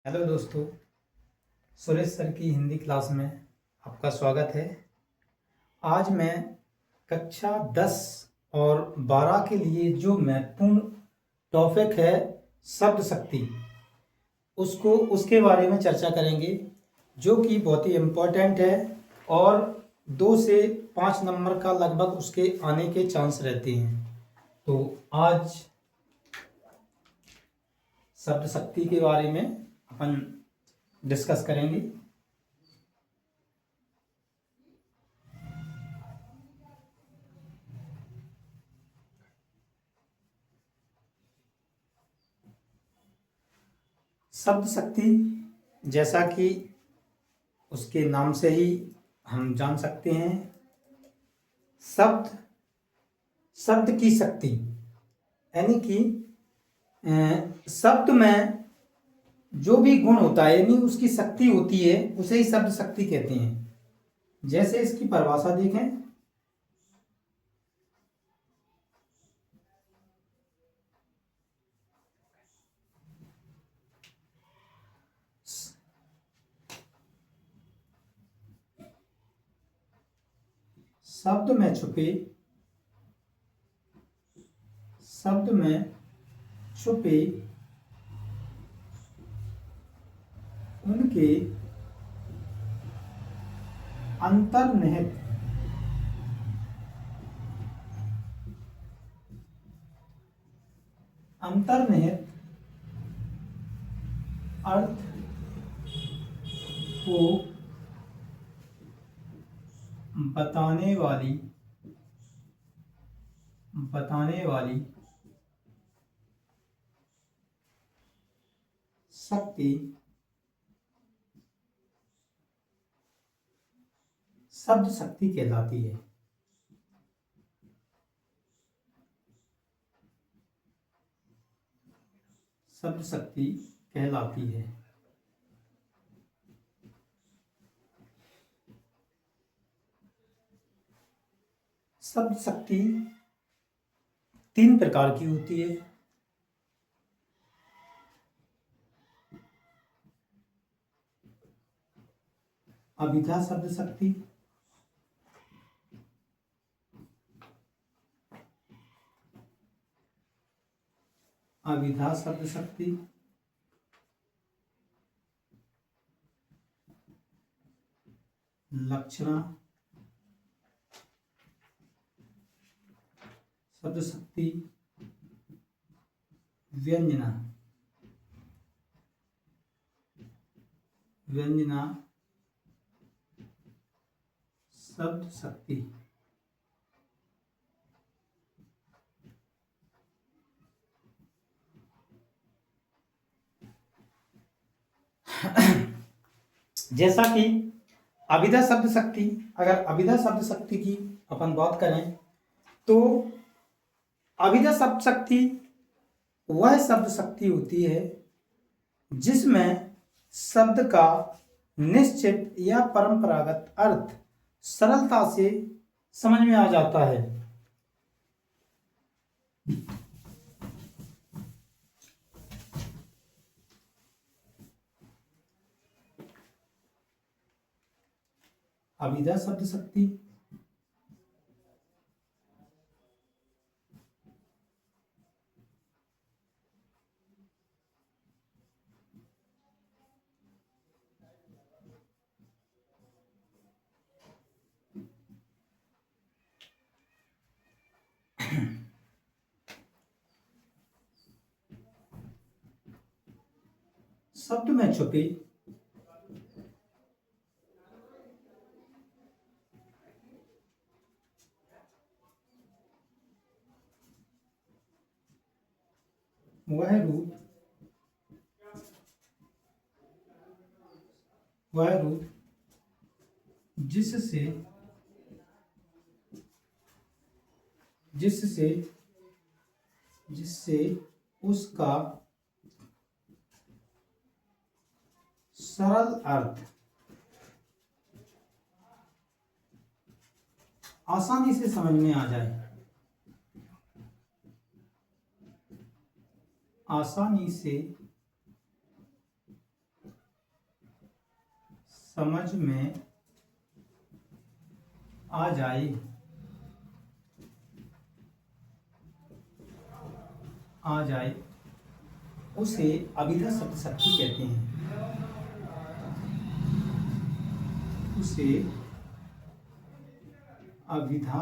Hello दोस्तों, Suresh sir की Hindi class में आपका स्वागत है। आज मैं कक्षा 10 और 12 के लिए जो महत्वपूर्ण टॉपिक है शब्द शक्ति, उसके बारे में चर्चा करेंगे, जो कि बहुत ही इम्पोर्टेंट है और 2 से 5 नंबर का लगभग उसके आने के चांस रहते हैं। तो आज शब्द शक्ति के बारे में अपन डिस्कस करेंगे। शब्द शक्ति, जैसा कि उसके नाम से ही हम जान सकते हैं, शब्द शब्द की शक्ति, यानी कि शब्द में जो भी गुण होता है यानी उसकी शक्ति होती है, उसे ही शब्द शक्ति कहते हैं। जैसे इसकी परिभाषा देखें, शब्द में छुपे उनके अंतर्निहित अर्थ को बताने वाली शक्ति शब्द शक्ति कहलाती है। शब्द शक्ति कहलाती है। शब्द शक्ति 3 प्रकार की होती है। अभिधा शब्द शक्ति, लक्षणा शब्द शक्ति, व्यंजना शब्द शक्ति। जैसा कि अभिधा शब्द शक्ति, अगर अभिधा शब्द शक्ति की अपन बात करें तो अभिधा शब्द शक्ति वह शब्द शक्ति होती है जिसमें शब्द का निश्चित या परंपरागत अर्थ सरलता से समझ में आ जाता है। अभिधा शब्द शक्ति शब्द में छुपे वह रूप जिससे उसका सरल अर्थ आसानी से समझ में आ जाए। आसानी से समझ में आ जाए, उसे अभिधा शब्द शक्ति कहते हैं। उसे अभिधा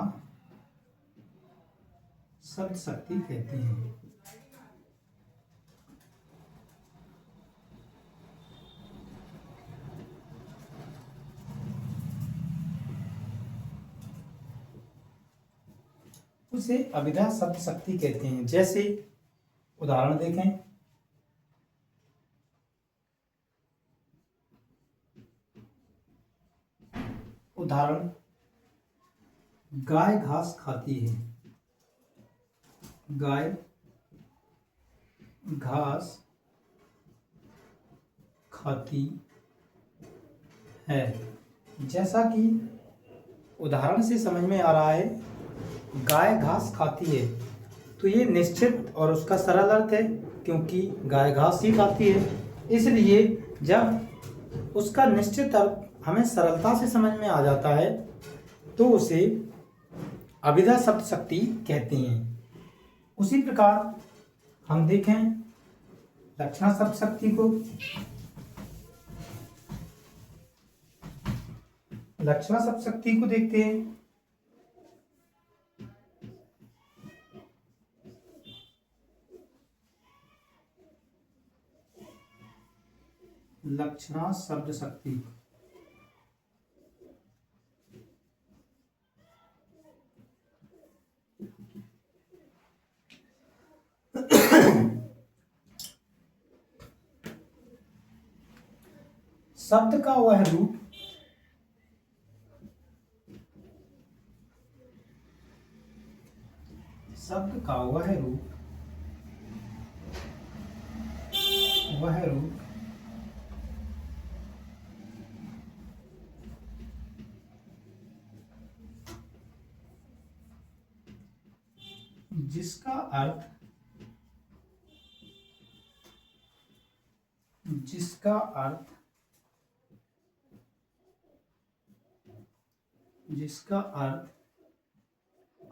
शब्द शक्ति कहते हैं। उसे अभिधा शब्द शक्ति कहते हैं। जैसे उदाहरण देखें, उदाहरण गाय घास खाती है। गाय घास खाती है। जैसा कि उदाहरण से समझ में आ रहा है, गाय घास खाती है, तो ये निश्चित और उसका सरल अर्थ है, क्योंकि गाय घास ही खाती है। इसलिए जब उसका निश्चित अर्थ हमें सरलता से समझ में आ जाता है तो उसे अभिधा शब्द शक्ति कहते हैं। उसी प्रकार हम देखें लक्षणा शब्द शक्ति को। लक्षणा शब्द शक्ति को देखते हैं। लक्षणा शब्द शक्ति शब्द का वह रूप जिसका अर्थ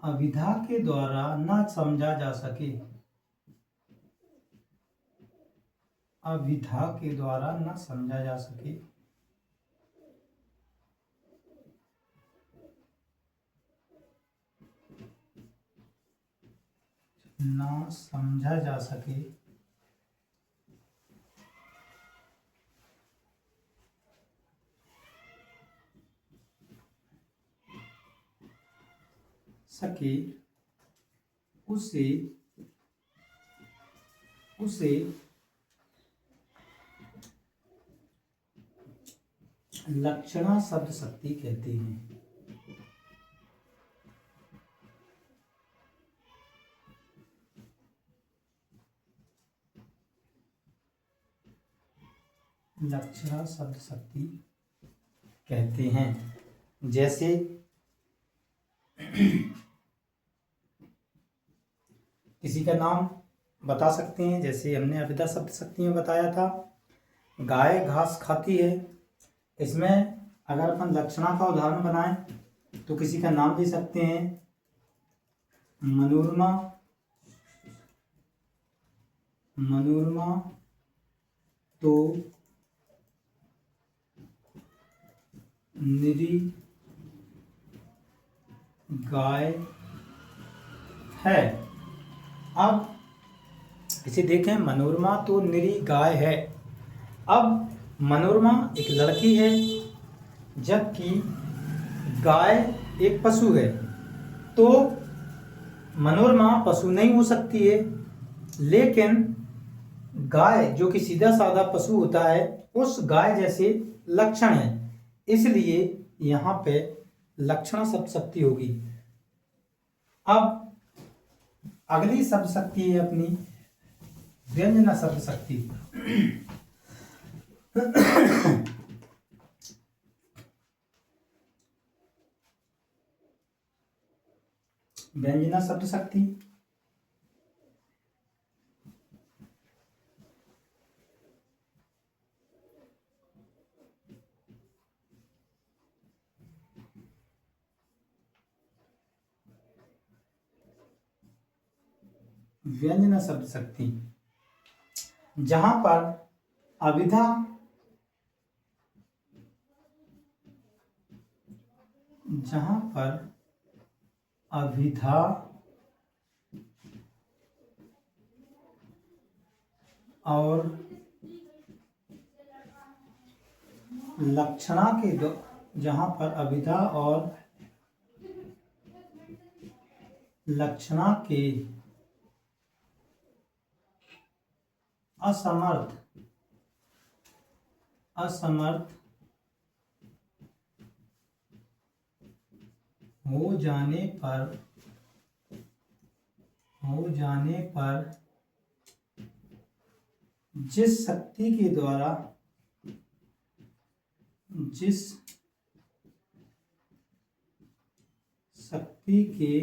अभिधा के द्वारा न समझा जा सके। अभिधा के द्वारा न समझा जा सके, ना समझा जा सके, उसे लक्षणा शब्द शक्ति कहते हैं। लक्षणा शब्द शक्ति कहते हैं। जैसे किसी का नाम बता सकते हैं, जैसे हमने अभिधा शब्द शक्ति में बताया था, गाय घास खाती है। इसमें अगर अपन लक्षणा का उदाहरण बनाएं तो किसी का नाम दे सकते हैं, मनोरमा। तो निरी गाय है। अब इसे देखें, मनोरमा तो निरी गाय है। अब मनोरमा एक लड़की है, जबकि गाय एक पशु है, तो मनोरमा पशु नहीं हो सकती है। लेकिन गाय जो कि सीधा साधा पशु होता है, उस गाय जैसे लक्षण है, इसलिए यहाँ पे लक्षणा शब्द शक्ति होगी। अब अगली शब्द शक्ति है अपनी व्यंजना शब्द शक्ति। व्यंजना शब्द शक्ति व्यंजना शब्द शक्ति, जहां पर अभिधा और लक्षणा के जहां पर अभिधा और लक्षणा के असमर्थ हो जाने पर जिस शक्ति के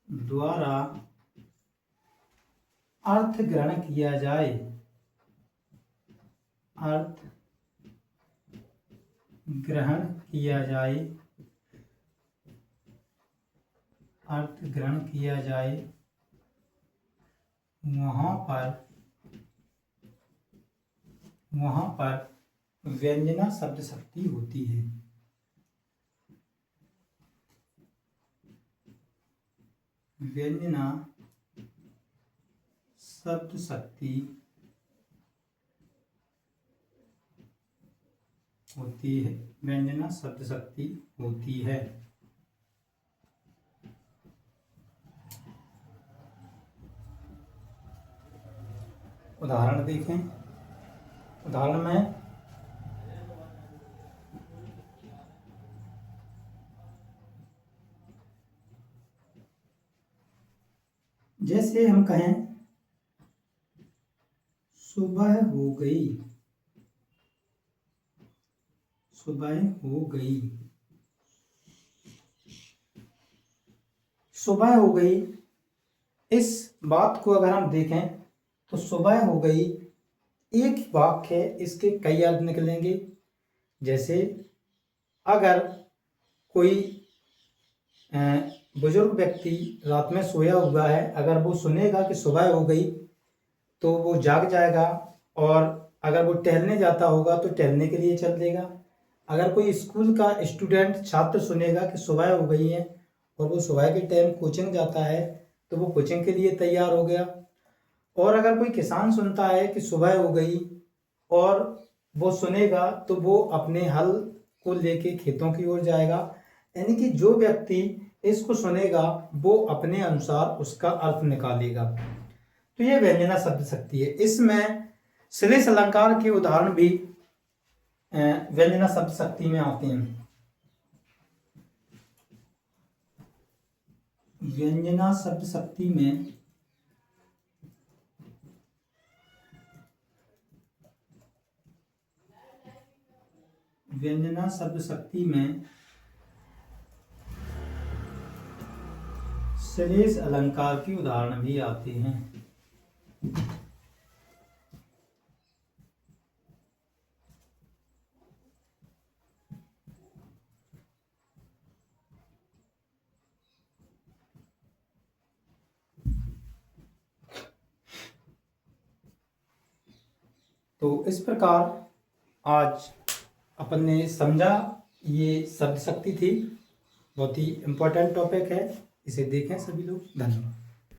द्वारा अर्थ ग्रहण किया जाए, वहां पर व्यंजना शब्द शक्ति होती है। व्यंजना शब्द शक्ति होती है। व्यंजना शब्द शक्ति होती है। उदाहरण देखें। उदाहरण में जैसे हम कहें सुबह हो गई, सुबह हो गई, सुबह हो गई। इस बात को अगर हम देखें तो सुबह हो गई एक वाक्य है, इसके कई अर्थ निकलेंगे। जैसे अगर कोई बुजुर्ग व्यक्ति रात में सोया हुआ है, अगर वो सुनेगा कि सुबह हो गई तो वो जाग जाएगा, और अगर वो टहलने जाता होगा तो टहलने के लिए चल देगा। अगर कोई स्कूल का स्टूडेंट छात्र सुनेगा कि सुबह हो गई है और वो सुबह के टाइम कोचिंग जाता है तो वो कोचिंग के लिए तैयार हो गया। और अगर कोई किसान सुनता है कि सुबह हो गई और वो सुनेगा तो वो अपने हल को लेके खेतों की ओर जाएगा। यानी कि जो व्यक्ति इसको सुनेगा वो अपने अनुसार उसका अर्थ निकालेगा। तो ये व्यंजना शब्द शक्ति है। इसमें श्लेष अलंकार के उदाहरण भी व्यंजना शब्द शक्ति में आते हैं। व्यंजना शब्द शक्ति में श्लेष अलंकार के उदाहरण भी आते हैं। तो इस प्रकार आज अपन ने समझा, ये शब्द शक्ति थी, बहुत ही इम्पोर्टेंट टॉपिक है, इसे देखें सभी लोग। धन्यवाद।